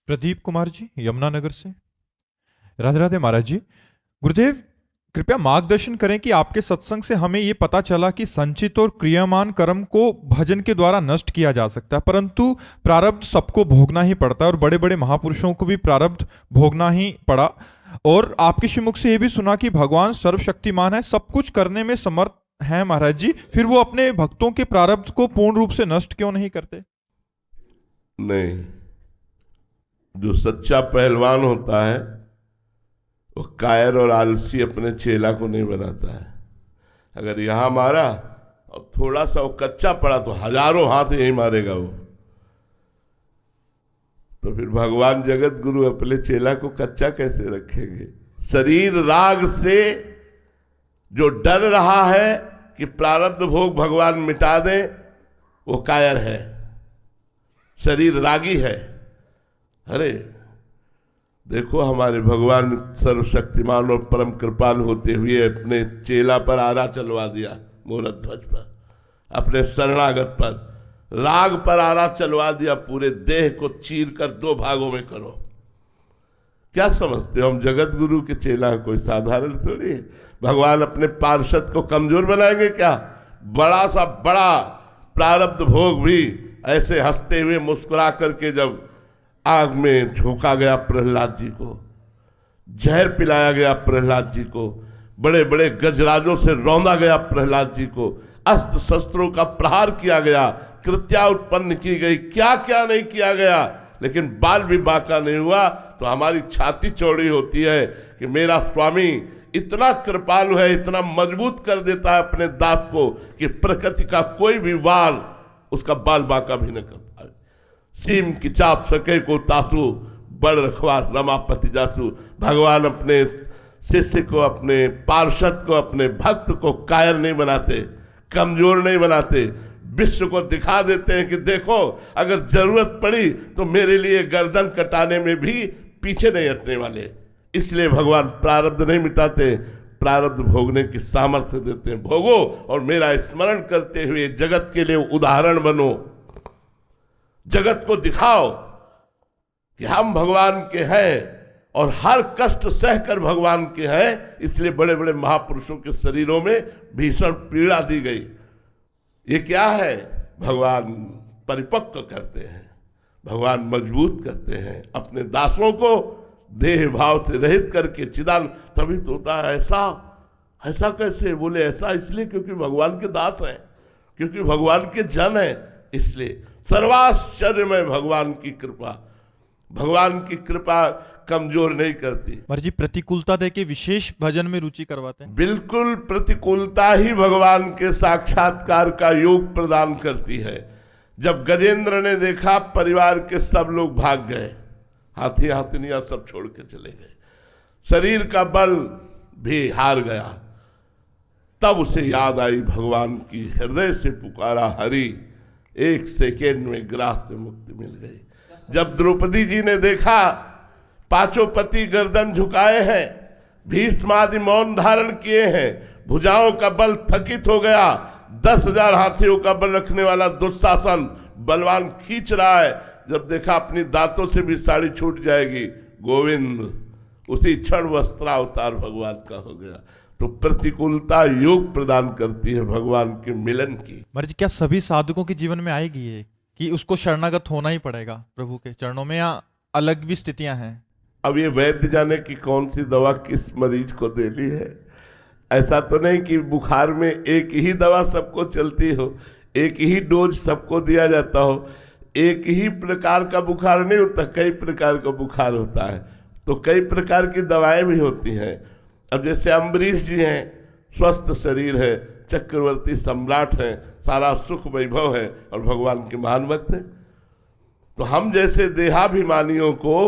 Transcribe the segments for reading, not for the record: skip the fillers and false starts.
प्रदीप कुमार जी यमुनानगर से। राधे राधे महाराज जी। गुरुदेव कृपया मार्गदर्शन करें कि आपके सत्संग से हमें यह पता चला कि संचित और क्रियामान कर्म को भजन के द्वारा नष्ट किया जा सकता है, परंतु प्रारब्ध सबको भोगना ही पड़ता है और बड़े बड़े महापुरुषों को भी प्रारब्ध भोगना ही पड़ा। और आपके श्रीमुख से यह भी सुना कि भगवान सर्वशक्तिमान है, सब कुछ करने में समर्थ है महाराज जी, फिर वो अपने भक्तों के प्रारब्ध को पूर्ण रूप से नष्ट क्यों नहीं करते? नहीं, जो सच्चा पहलवान होता है वो कायर और आलसी अपने चेला को नहीं बनाता है। अगर यहां मारा और थोड़ा सा वो कच्चा पड़ा तो हजारों हाथ यही मारेगा वो। तो फिर भगवान जगत गुरु अपने चेला को कच्चा कैसे रखेंगे? शरीर राग से जो डर रहा है कि प्रारब्ध भोग भगवान मिटा दें, वो कायर है, शरीर रागी है। अरे देखो, हमारे भगवान सर्वशक्तिमान और परम कृपाल होते हुए अपने चेला पर आरा चलवा दिया, मूरत ध्वज पर, अपने शरणागत पर राग पर आरा चलवा दिया। पूरे देह को चीर कर दो भागों में करो। क्या समझते हो हम जगत गुरु के चेला कोई साधारण थोड़ी है? भगवान अपने पार्षद को कमजोर बनाएंगे क्या? बड़ा सा बड़ा प्रारब्ध भोग भी ऐसे हंसते हुए मुस्कुरा करके जब आग में झोंका गया प्रहलाद जी को, जहर पिलाया गया प्रहलाद जी को, बड़े बड़े गजराजों से रौंदा गया प्रहलाद जी को, अस्त्र शस्त्रों का प्रहार किया गया, कृत्या उत्पन्न की गई, क्या क्या नहीं किया गया, लेकिन बाल भी बाका नहीं हुआ। तो हमारी छाती चौड़ी होती है कि मेरा स्वामी इतना कृपालु है, इतना मजबूत कर देता है अपने दास को कि प्रकृति का कोई भी वार उसका बाल बाका भी न कर पाए। सीम की चाप सके को तासु, बड़ रखवा रमापति जासु। भगवान अपने शिष्य को, अपने पार्षद को, अपने भक्त को कायर नहीं बनाते, कमजोर नहीं बनाते, विश्व को दिखा देते हैं कि देखो अगर जरूरत पड़ी तो मेरे लिए गर्दन कटाने में भी पीछे नहीं हटने वाले। इसलिए भगवान प्रारब्ध नहीं मिटाते, प्रारब्ध भोगने की सामर्थ्य देते हैं। भोगो और मेरा स्मरण करते हुए जगत के लिए उदाहरण बनो, जगत को दिखाओ कि हम भगवान के हैं और हर कष्ट सहकर भगवान के हैं। इसलिए बड़े बड़े महापुरुषों के शरीरों में भीषण पीड़ा दी गई। ये क्या है? भगवान परिपक्व करते हैं, भगवान मजबूत करते हैं अपने दासों को, देह भाव से रहित करके चिदान। तभी तो होता है ऐसा कैसे बोले? ऐसा इसलिए क्योंकि भगवान के दास हैं, क्योंकि भगवान के जन हैं। इसलिए सर्वाश्चर्य में भगवान की कृपा, भगवान की कृपा कमजोर नहीं करती। जी प्रतिकूलता देके विशेष भजन में रुचि करवाते हैं। बिल्कुल, प्रतिकूलता ही भगवान के साक्षात्कार का योग प्रदान करती है। जब गजेंद्र ने देखा परिवार के सब लोग भाग गए, हाथी हाथिनियां सब छोड़ के चले गए, शरीर का बल भी हार गया, तब उसे याद आई भगवान की। हृदय से पुकारा हरि, एक सेकेंड में ग्रास से मुक्ति मिल गई। जब द्रौपदी जी ने देखा पांचों पति गर्दन झुकाए हैं, भीष्मादि मौन धारण किए हैं, भुजाओं का बल थकित हो गया, 10,000 हाथियों का बल रखने वाला दुशासन बलवान खींच रहा है, जब देखा अपनी दांतों से भी साड़ी छूट जाएगी, गोविंद उसी क्षण वस्त्रावतार भगवान का हो गया। तो प्रतिकूलता योग प्रदान करती है भगवान के मिलन की। जी क्या सभी साधकों के जीवन में आएगी ये कि उसको शरणागत होना ही पड़ेगा प्रभु के चरणों में, या अलग भी स्थितियां हैं? अब ये वैद्य जाने की कौन सी दवा किस मरीज को देनी है। ऐसा तो नहीं कि बुखार में एक ही दवा सबको चलती हो, एक ही डोज सबको दिया जाता हो। एक ही प्रकार का बुखार नहीं होता, कई प्रकार का बुखार होता है, तो कई प्रकार की दवाएं भी होती हैं। अब जैसे अम्बरीश जी हैं, स्वस्थ शरीर है, चक्रवर्ती सम्राट हैं, सारा सुख वैभव है और भगवान के महान भक्त हैं। तो हम जैसे देहाभिमानियों को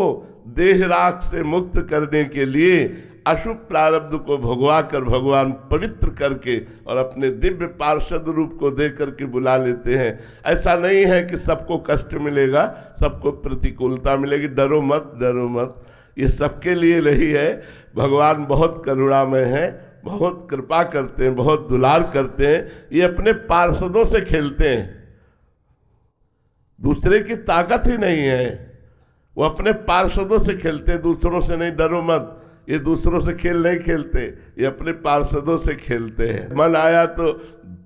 देह राख से मुक्त करने के लिए अशुभ प्रारब्ध को भगवा कर भगवान पवित्र करके और अपने दिव्य पार्षद रूप को दे करके बुला लेते हैं। ऐसा नहीं है कि सबको कष्ट मिलेगा, सबको प्रतिकूलता मिलेगी। डरो मत, डरो मत, ये सबके लिए नहीं है। भगवान बहुत करुणामय है, बहुत कृपा करते हैं, बहुत दुलार करते हैं। ये अपने पार्षदों से खेलते हैं, दूसरे की ताकत ही नहीं है। वो अपने पार्षदों से खेलते हैं, दूसरों से नहीं। डरो मत, ये दूसरों से खेल नहीं खेलते, ये अपने पार्षदों से खेलते हैं। मन आया तो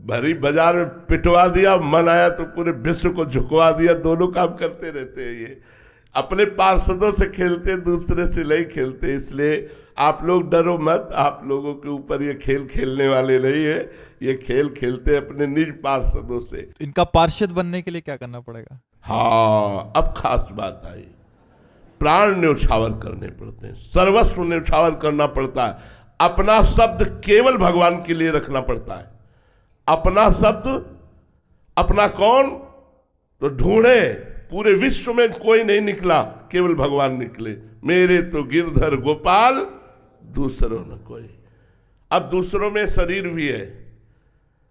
भरी बाजार में पिटवा दिया, मन आया तो पूरे विश्व को झुकवा दिया। दोनों काम करते रहते हैं। ये अपने पार्षदों से खेलते, दूसरे से नहीं खेलते। इसलिए आप लोग डरो मत, आप लोगों के ऊपर ये खेल खेलने वाले नहीं है। ये खेल खेलते अपने निज पार्षदों से। इनका पार्षद बनने के लिए क्या करना पड़ेगा? हाँ, अब खास बात आई। प्राण न्यौछावर करने पड़ते हैं, सर्वस्व न्यौछावर करना पड़ता है। अपना शब्द केवल भगवान के लिए रखना पड़ता है। अपना शब्द, अपना कौन? तो ढूंढे, पूरे विश्व में कोई नहीं निकला, केवल भगवान निकले। मेरे तो गिरधर गोपाल, दूसरों न कोई। अब दूसरों में शरीर भी है,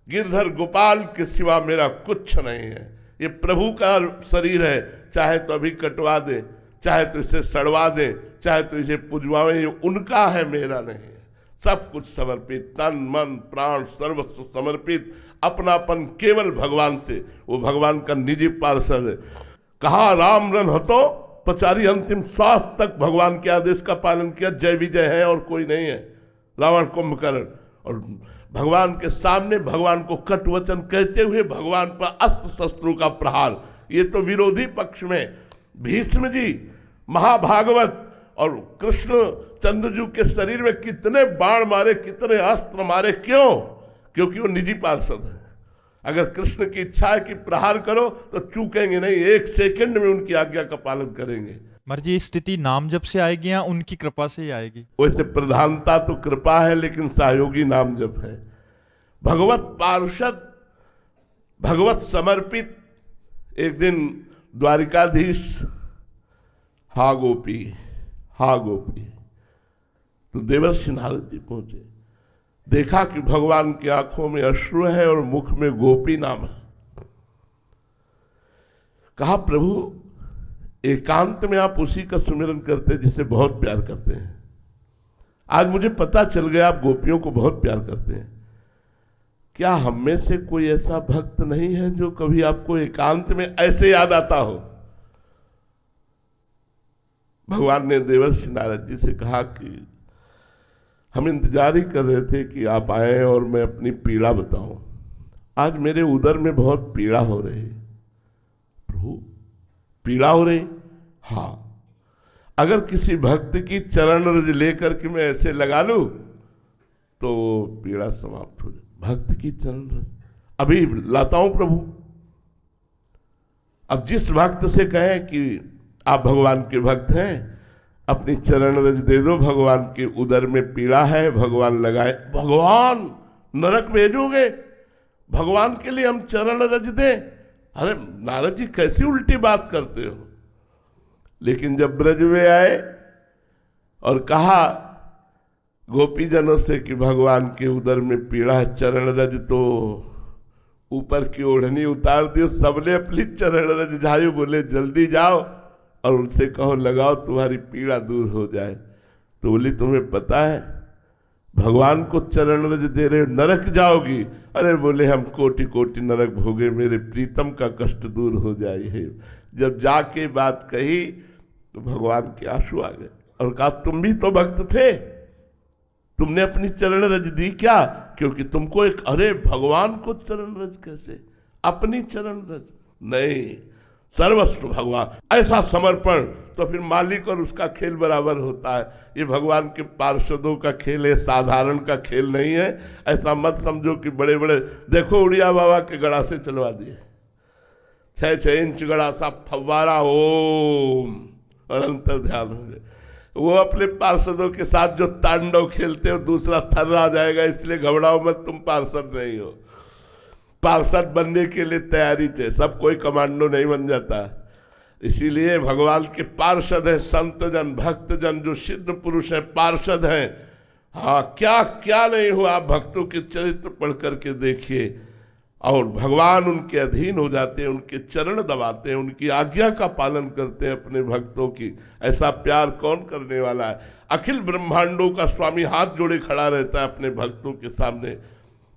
गिरधर गोपाल के सिवा मेरा कुछ नहीं है। ये प्रभु का शरीर है, चाहे तो अभी कटवा दे, चाहे तो इसे सड़वा दे, चाहे तो इसे पुजवावे, ये उनका है, मेरा नहीं है। सब कुछ समर्पित, तन मन प्राण सर्वस्व समर्पित, अपनापन केवल भगवान से। वो भगवान का निजी पार्षद है। कहा राम रन हतो पचारी, अंतिम श्वास तक भगवान के आदेश का पालन किया। जय विजय है और कोई नहीं है। रावण कुंभकर्ण, और भगवान के सामने भगवान को कट वचन कहते हुए भगवान पर अस्त्र शस्त्रों का प्रहार। ये तो विरोधी पक्ष में भीष्म जी, महाभागवत और कृष्ण चंद्रजू के शरीर में कितने बाण मारे, कितने अस्त्र मारे। क्यों? क्योंकि वो निजी पार्षद है। अगर कृष्ण की इच्छा है कि प्रहार करो तो चूकेंगे नहीं, एक सेकंड में उनकी आज्ञा का पालन करेंगे। महाराज जी, स्थिति नाम जप से आएगी या उनकी कृपा से ही आएगी? वैसे प्रधानता तो कृपा है, लेकिन सहयोगी नाम जप है। भगवत पार्षद, भगवत समर्पित। एक दिन द्वारिकाधीश, हा गोपी, हा गोपी, तो देवर्षि नारद जी पहुंचे। देखा कि भगवान की आंखों में अश्रु है और मुख में गोपी नाम है। कहा प्रभु, एकांत में आप उसी का सुमिरन करते हैं जिसे बहुत प्यार करते हैं। आज मुझे पता चल गया आप गोपियों को बहुत प्यार करते हैं। क्या हम में से कोई ऐसा भक्त नहीं है जो कभी आपको एकांत में ऐसे याद आता हो? भगवान ने देवर्षि नारद जी से कहा कि हम इंतजार ही कर रहे थे कि आप आए और मैं अपनी पीड़ा बताऊं। आज मेरे उदर में बहुत पीड़ा हो रही। प्रभु, पीड़ा हो रही? हाँ। अगर किसी भक्त की चरण रज लेकर के मैं ऐसे लगा लूं तो पीड़ा समाप्त हो जाए। भक्त की चरण रज अभी लाता हूं प्रभु। अब जिस भक्त से कहें कि आप भगवान के भक्त हैं, अपनी चरण रज दे दो, भगवान के उदर में पीड़ा है, भगवान लगाए। भगवान नरक भेजोगे? भगवान के लिए हम चरण रज दें? अरे नारद जी, कैसी उल्टी बात करते हो। लेकिन जब ब्रज में आए और कहा गोपीजनों से कि भगवान के उदर में पीड़ा है, चरण रज, तो ऊपर की ओढ़नी उतार दी। सबने अपनी चरण रज झाई, बोले जल्दी जाओ और उनसे कहो लगाओ, तुम्हारी पीड़ा दूर हो जाए। तो बोली तुम्हें पता है भगवान को चरण रज दे रहे, नरक जाओगी? अरे बोले हम कोटि कोटि नरक भोगे, मेरे प्रीतम का कष्ट दूर हो जाए। जब जाके बात कही तो भगवान के आंसू आ गए और कहा तुम भी तो भक्त थे, तुमने अपनी चरण रज दी क्या? क्योंकि तुमको एक, अरे भगवान को चरण रज कैसे? अपनी चरण रज नहीं, सर्वस्व भगवान। ऐसा समर्पण तो फिर मालिक और उसका खेल बराबर होता है। ये भगवान के पार्षदों का खेल है, साधारण का खेल नहीं है। ऐसा मत समझो कि बड़े बड़े, देखो उड़िया बाबा के गड़ा से चलवा दिए, 6-6 इंच गड़ा सा फव्वारा, ओम, और अंतर ध्यान हो गए। वो अपने पार्षदों के साथ जो तांडव खेलते हो, दूसरा थर्रा जाएगा। इसलिए घबराओ मत, तुम पार्षद नहीं हो। पार्षद बनने के लिए तैयारी थे, सब कोई कमांडो नहीं बन जाता। इसीलिए भगवान के पार्षद हैं संत जन, भक्त जन, जो सिद्ध पुरुष हैं, पार्षद हैं। हाँ, क्या क्या नहीं हुआ, आप भक्तों के चरित्र पढ़ करके देखिए। और भगवान उनके अधीन हो जाते हैं, उनके चरण दबाते हैं, उनकी आज्ञा का पालन करते हैं अपने भक्तों की। ऐसा प्यार कौन करने वाला है? अखिल ब्रह्मांडों का स्वामी हाथ जोड़े खड़ा रहता है अपने भक्तों के सामने।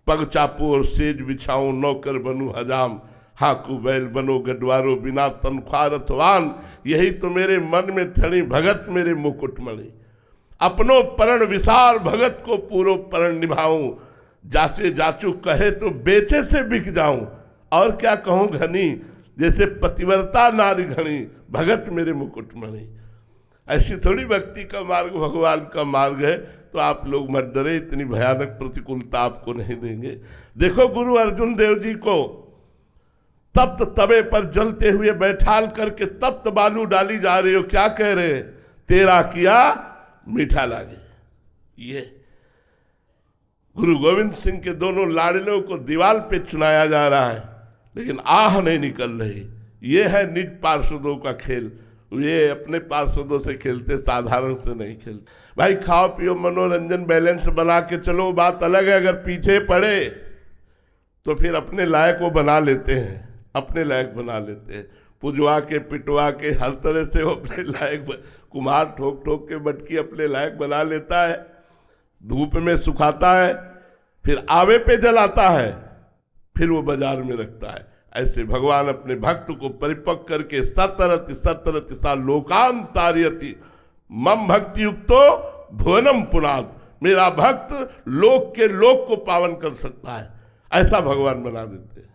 पग चापू और सेज बिछाऊं, नौकर बनूं हजाम। हाँ कुबैल बनो गडवारो बिना तनख्वाह रथवान, यही तो मेरे मन में ठणी भगत मेरे मुकुटमणि। अपनो परण विसार भगत को पूरो परण निभाऊं, जाचे जाचू कहे तो बेचे से बिक जाऊं। और क्या कहूं घनी, जैसे पतिव्रता नारी घनी, भगत मेरे मुकुटमणि। ऐसी थोड़ी भक्ति का मार्ग भगवान का मार्ग है। तो आप लोग मत डरे, इतनी भयानक प्रतिकूलता आपको नहीं देंगे। देखो गुरु अर्जुन देव जी को तप्त तवे पर जलते हुए बैठाल करके तप्त बालू डाली जा रही हो, क्या कह रहे? तेरा किया मीठा लागे। ये गुरु गोविंद सिंह के दोनों लाडलों को दीवार पे चुनाया जा रहा है, लेकिन आह नहीं निकल रही। ये है निज पार्षदों का खेल। ये अपने पार्षदों से खेलते, साधारण से नहीं खेलते। भाई खाओ पियो मनोरंजन बैलेंस बना के चलो, बात अलग है। अगर पीछे पड़े तो फिर अपने लायक वो बना लेते हैं, अपने लायक बना लेते हैं। पुजवा के पिटवा के हर तरह से वो अपने लायक, कुम्हार ठोक ठोक के मटकी अपने लायक बना लेता है, धूप में सुखाता है, फिर आवे पे जलाता है, फिर वो बाजार में रखता है। ऐसे भगवान अपने भक्त को परिपक्व करके सतरति सतरति सा लोकान तारयति मम भक्ति युक्तो भुवनम पुनाद, मेरा भक्त लोक के लोक को पावन कर सकता है, ऐसा भगवान बना देते हैं।